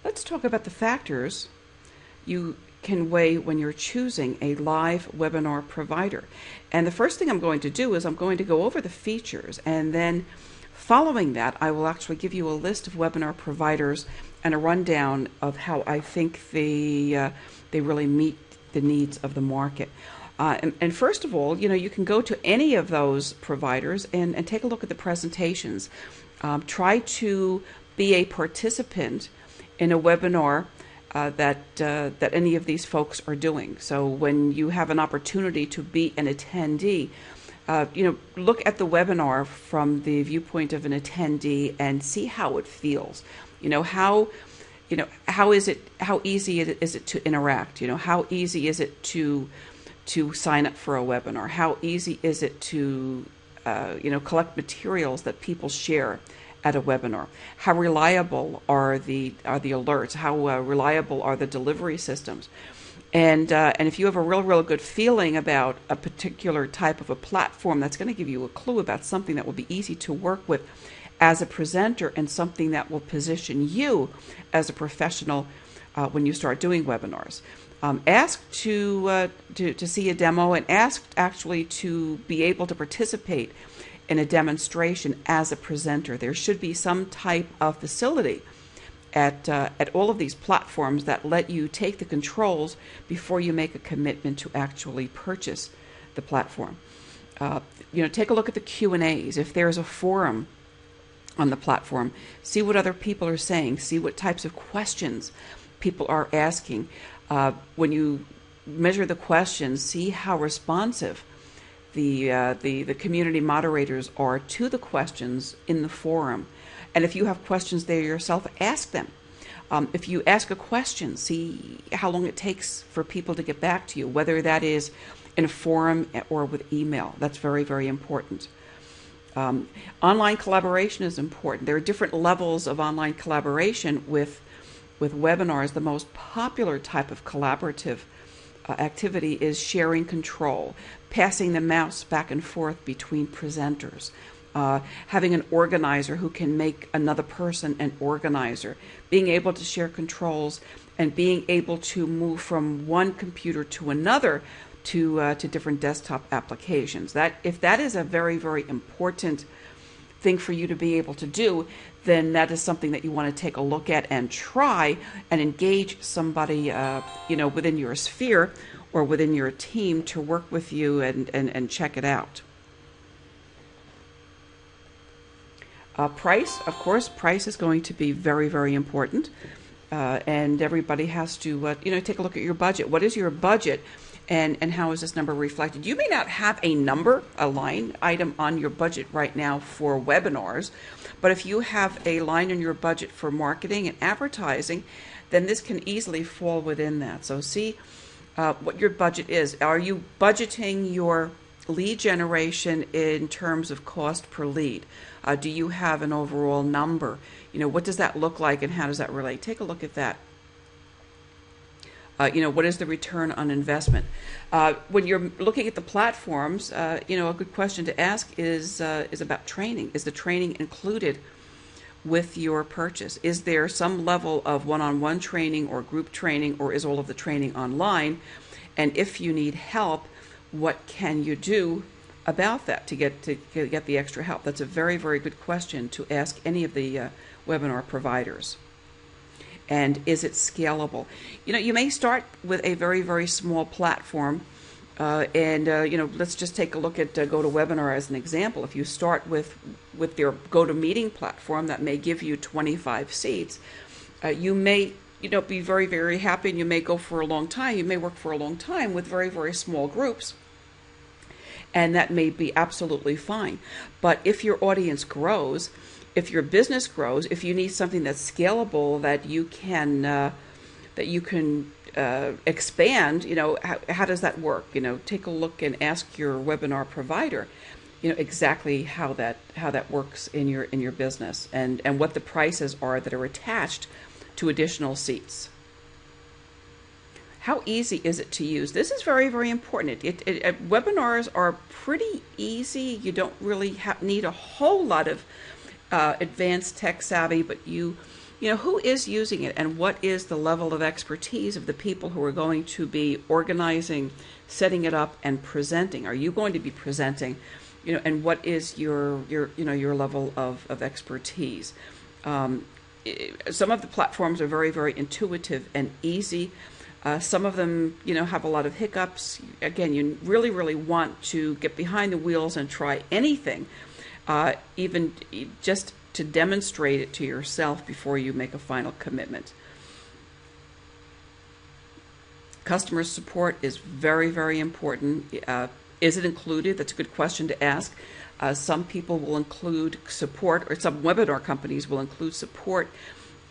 Let's talk about the factors you can weigh when you're choosing a live webinar provider. And the first thing I'm going to do is I'm going to go over the features, and then following that I will actually give you a list of webinar providers and a rundown of how I think they really meet the needs of the market. And first of all, you can go to any of those providers and take a look at the presentations. Try to be a participant in a webinar that any of these folks are doing. So when you have an opportunity to be an attendee, look at the webinar from the viewpoint of an attendee and see how it feels. How easy is it to interact? How easy is it to sign up for a webinar? How easy is it to collect materials that people share at a webinar? How reliable are the alerts? How reliable are the delivery systems? And if you have a real good feeling about a particular type of a platform, that's going to give you a clue about something that will be easy to work with as a presenter and something that will position you as a professional when you start doing webinars. Ask to see a demo, and ask actually to be able to participate in a demonstration as a presenter. There should be some type of facility at all of these platforms that let you take the controls before you make a commitment to actually purchase the platform. Take a look at the Q&As. If there's a forum on the platform, see what other people are saying, see what types of questions people are asking. When you measure the questions, see how responsive the community moderators are to the questions in the forum. And if you have questions there yourself, ask them. If you ask a question, see how long it takes for people to get back to you, whether that is in a forum or with email. That's very, very important. Online collaboration is important. There are different levels of online collaboration with webinars. The most popular type of collaborative activity is sharing control, passing the mouse back and forth between presenters, having an organizer who can make another person an organizer, being able to share controls, and being able to move from one computer to another to different desktop applications. If that is a very, very important thing for you to be able to do, then that is something that you want to take a look at and try and engage somebody within your sphere or within your team to work with you and check it out. Price, of course, price is going to be very, very important. And everybody has to take a look at your budget. What is your budget? And how is this number reflected? You may not have a number, a line item on your budget right now for webinars, but if you have a line in your budget for marketing and advertising, then this can easily fall within that. So see what your budget is. Are you budgeting your lead generation in terms of cost per lead? Do you have an overall number? What does that look like and how does that relate? Take a look at that. What is the return on investment? When you're looking at the platforms, a good question to ask is about training. Is the training included with your purchase? Is there some level of one-on-one training or group training, or is all of the training online? And if you need help, what can you do about that to get the extra help? That's a very, very good question to ask any of the webinar providers. And is it scalable? You may start with a very, very small platform, let's just take a look at GoToWebinar as an example. If you start with their GoToMeeting platform that may give you 25 seats, you may be very, very happy, and you may go for a long time. You may work for a long time with very, very small groups, and that may be absolutely fine. But if your audience grows, if your business grows, if you need something that's scalable, that you can expand, how does that work? Take a look and ask your webinar provider, exactly how that works in your business, and what the prices are that are attached to additional seats. How easy is it to use? This is very, very important. Webinars are pretty easy. You don't really need a whole lot of advanced tech savvy, but you who is using it and what is the level of expertise of the people who are going to be organizing, setting it up, and presenting. Are you going to be presenting? And what is your level of expertise? Some of the platforms are very, very intuitive and easy. Some of them, have a lot of hiccups. Again, you really, really want to get behind the wheels and try anything, even just to demonstrate it to yourself before you make a final commitment. Customer support is very, very important. Is it included? That's a good question to ask. Some people will include support, or some webinar companies will include support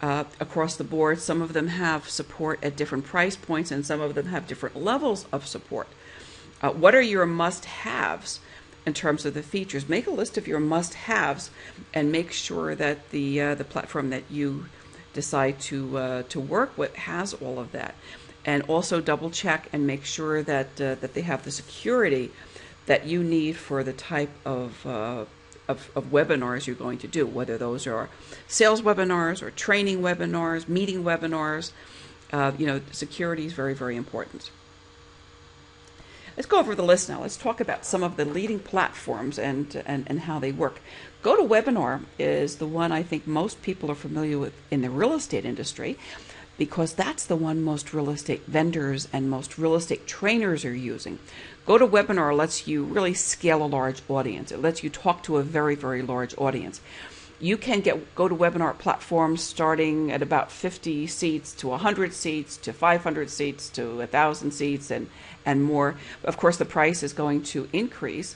across the board. Some of them have support at different price points, and some of them have different levels of support. What are your must-haves in terms of the features? Make a list of your must-haves and make sure that the platform that you decide to work with has all of that. And also double check and make sure that that they have the security that you need for the type of webinars you're going to do, whether those are sales webinars or training webinars, meeting webinars. Security is very, very important. Let's go over the list now. Let's talk about some of the leading platforms and how they work. GoToWebinar is the one I think most people are familiar with in the real estate industry, because that's the one most real estate vendors and most real estate trainers are using. GoToWebinar lets you really scale a large audience. It lets you talk to a very, very large audience. You can get GoToWebinar platforms starting at about 50 seats to 100 seats to 500 seats to 1,000 seats and more. Of course, the price is going to increase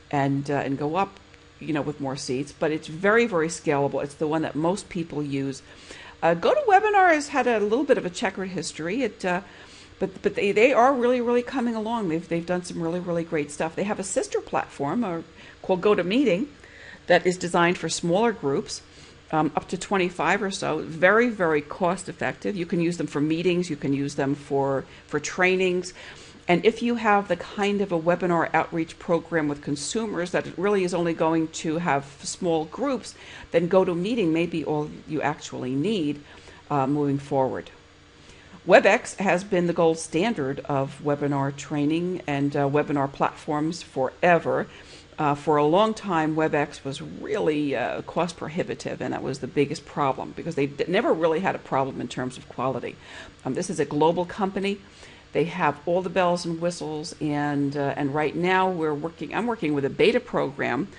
and go up, with more seats, but it's very, very scalable. It's the one that most people use. GoToWebinar has had a little bit of a checkered history. But they are really, really coming along. They've done some really, really great stuff. They have a sister platform called GoToMeeting that is designed for smaller groups, up to 25 or so. Very, very cost effective. You can use them for meetings. You can use them for trainings. And if you have the kind of a webinar outreach program with consumers that it really is only going to have small groups, then GoToMeeting may be all you actually need moving forward. WebEx has been the gold standard of webinar training and webinar platforms forever. For a long time, WebEx was really cost prohibitive, and that was the biggest problem because they never really had a problem in terms of quality. This is a global company. They have all the bells and whistles, and right now I'm working with a beta program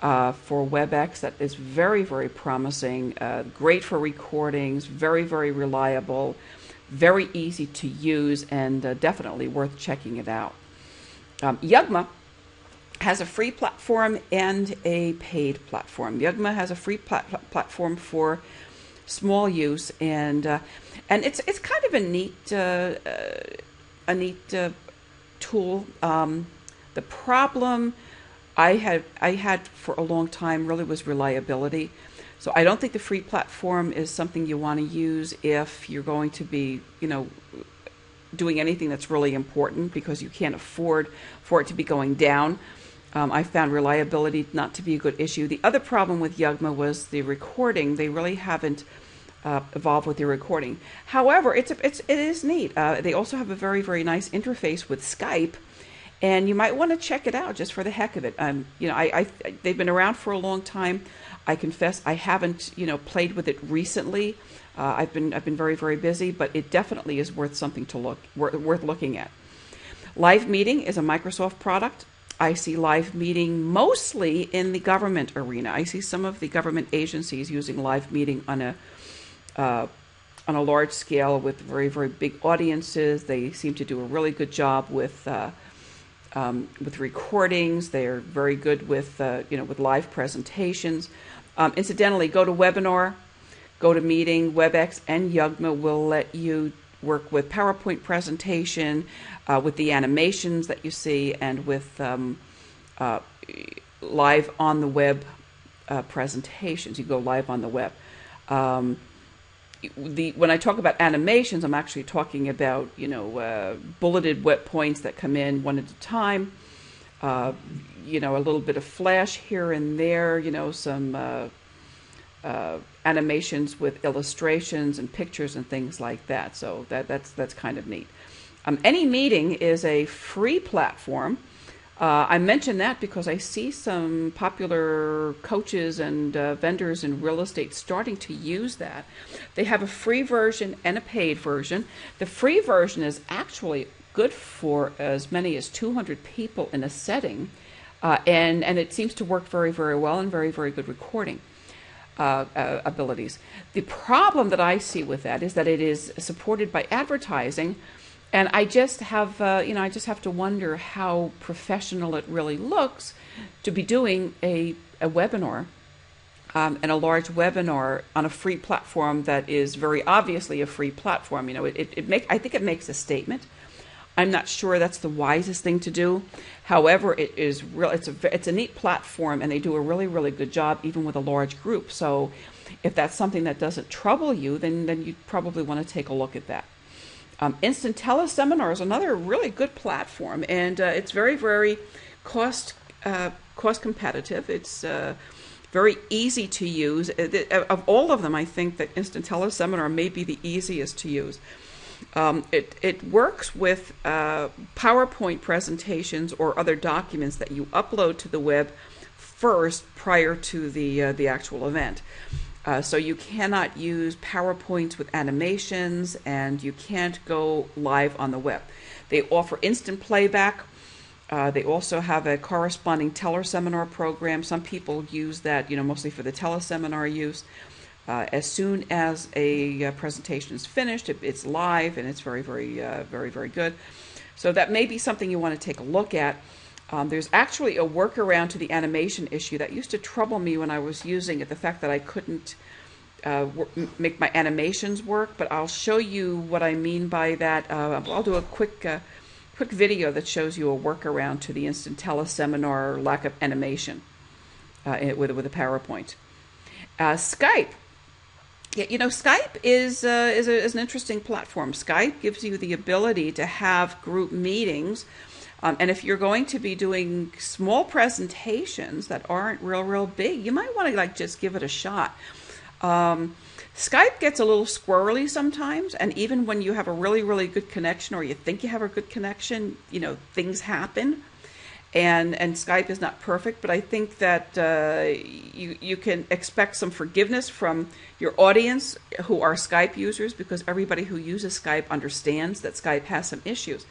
for WebEx that is very, very promising, great for recordings, very, very reliable, very easy to use, and definitely worth checking it out. Yugma has a free platform and a paid platform. Yugma has a free platform for small use, and it's kind of a neat tool. The problem I had for a long time really was reliability. So I don't think the free platform is something you want to use if you're going to be, doing anything that's really important, because you can't afford for it to be going down. I found reliability not to be a good issue. The other problem with Yugma was the recording. They really haven't evolved with the recording. However, it is neat. They also have a very, very nice interface with Skype, and you might want to check it out just for the heck of it. They've been around for a long time. I confess I haven't, played with it recently. I've been very, very busy, but it definitely is worth something to worth looking at. Live Meeting is a Microsoft product. I see Live Meeting mostly in the government arena. I see some of the government agencies using Live Meeting on a large scale with very, very big audiences. They seem to do a really good job with recordings. They're very good with with live presentations. Incidentally, GoToWebinar, GoToMeeting, WebEx, and Yugma will let you work with PowerPoint presentation, with the animations that you see, and with live on the web presentations. You go live on the web. When I talk about animations, I'm actually talking about bulleted web points that come in one at a time. A little bit of flash here and there. Some animations with illustrations and pictures and things like that. So that's kind of neat. AnyMeeting is a free platform. I mention that because I see some popular coaches and vendors in real estate starting to use that. They have a free version and a paid version. The free version is actually good for as many as 200 people in a setting, and it seems to work very, very well, and very, very good recording abilities. The problem that I see with that is that it is supported by advertising. And I just have, I just have to wonder how professional it really looks to be doing a webinar and a large webinar on a free platform that is very obviously a free platform. I think it makes a statement. I'm not sure that's the wisest thing to do. However, it's a neat platform, and they do a really, really good job even with a large group. So if that's something that doesn't trouble you, then you probably want to take a look at that. Instant Teleseminar is another really good platform, and it's very, very cost competitive. It's very easy to use. Of all of them, I think that Instant Teleseminar may be the easiest to use. It works with PowerPoint presentations or other documents that you upload to the web first prior to the actual event. So you cannot use PowerPoints with animations, and you can't go live on the web. They offer instant playback. They also have a corresponding teleseminar program. Some people use that, mostly for the teleseminar use. As soon as a presentation is finished, it's live, and it's very, very, very, very good. So that may be something you want to take a look at. There's actually a workaround to the animation issue that used to trouble me when I was using it, the fact that I couldn't make my animations work, but I'll show you what I mean by that. I'll do a quick video that shows you a workaround to the Instant Teleseminar lack of animation with a PowerPoint. Skype. Yeah, Skype is an interesting platform. Skype gives you the ability to have group meetings. And if you're going to be doing small presentations that aren't real big, you might want to just give it a shot. Skype gets a little squirrely sometimes, and even when you have a really, really good connection, or you think you have a good connection, things happen. And Skype is not perfect, but I think that you can expect some forgiveness from your audience who are Skype users, because everybody who uses Skype understands that Skype has some issues.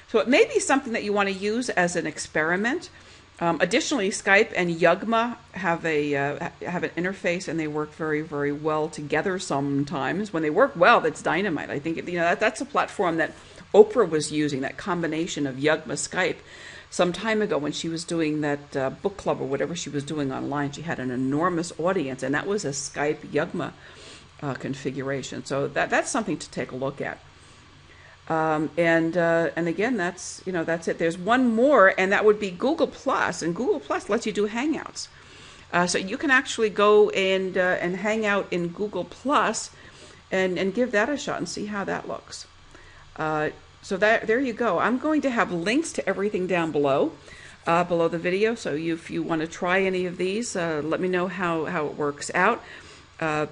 So it may be something that you want to use as an experiment. Additionally, Skype and Yugma have an interface, and they work very, very well together sometimes. When they work well, that's dynamite. I think that's a platform that Oprah was using, that combination of Yugma Skype. Some time ago when she was doing that book club or whatever she was doing online, she had an enormous audience, and that was a Skype Yugma configuration. So that's something to take a look at. And again, that's it. There's one more, and that would be Google Plus, and Google Plus lets you do Hangouts. So you can actually go and hang out in Google Plus, and give that a shot and see how that looks. So there you go. I'm going to have links to everything down below the video. So if you want to try any of these, let me know how it works out.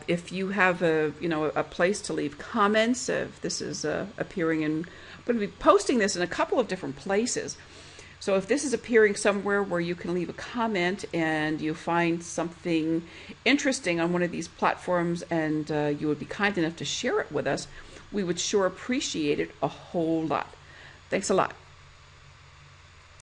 If you have a place to leave comments, if this is appearing in, I'm going to be posting this in a couple of different places. So if this is appearing somewhere where you can leave a comment and you find something interesting on one of these platforms, and you would be kind enough to share it with us, we would sure appreciate it a whole lot. Thanks a lot.